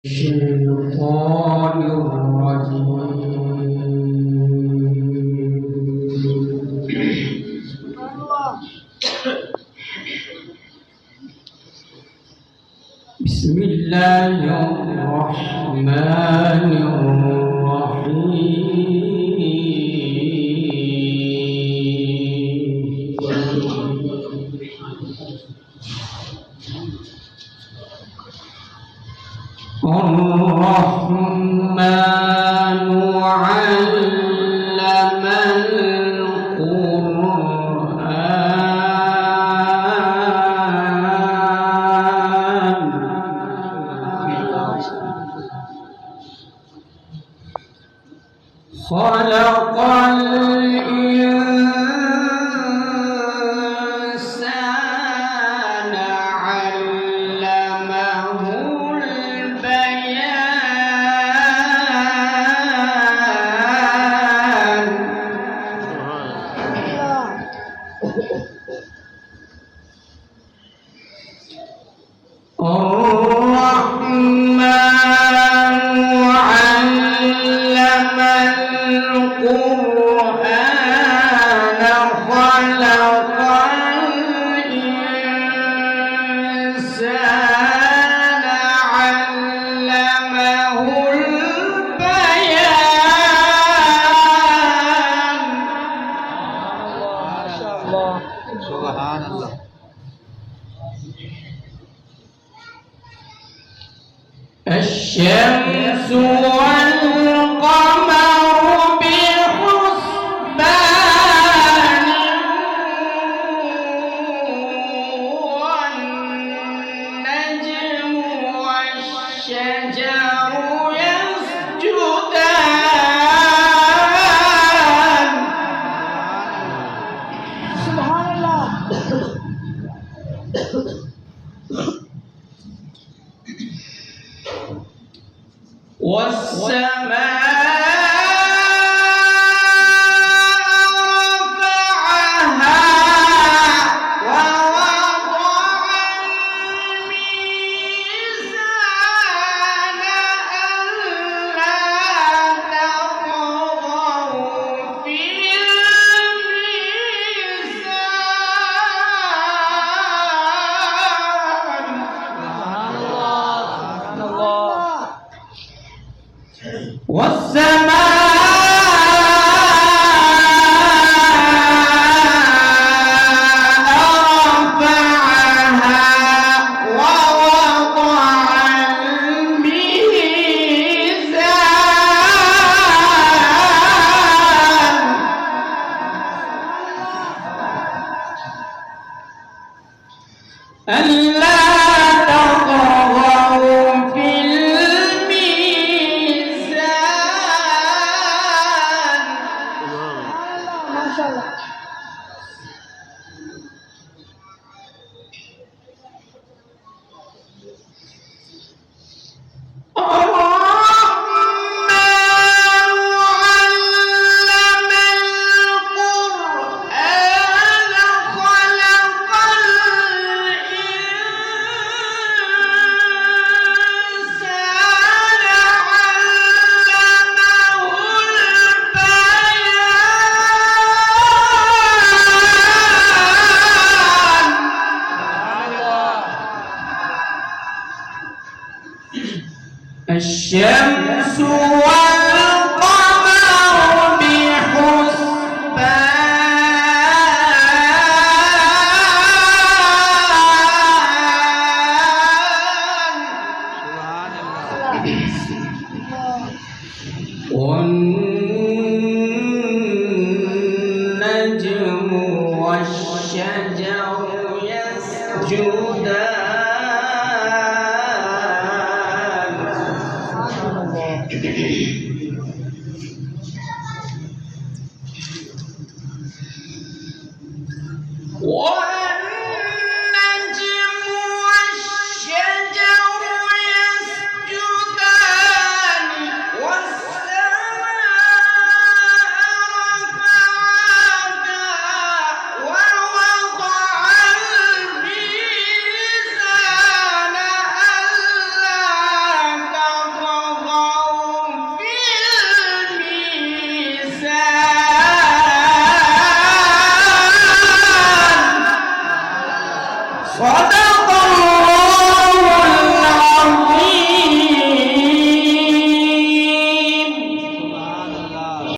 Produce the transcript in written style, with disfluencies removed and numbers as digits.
الشيطان الرجيم بسم الله الرحمن الرحيم الرحمن علم القرآن خلق الإنسان علمه البيان الرحمن علم القرآن خلق الإنسان علمه البيان ما شاء الله سبحان الله الشمس والقمر بحسبان والنجم والشجر يسجدان سبحان الله ألا تطغوا في الميزان ما شاء الله الشمس والقمر بحسبان والنجم والشجر يسجدان والنجم والشجر يسجدان والسماء رفعها ووضع الميزان ألا صدق الله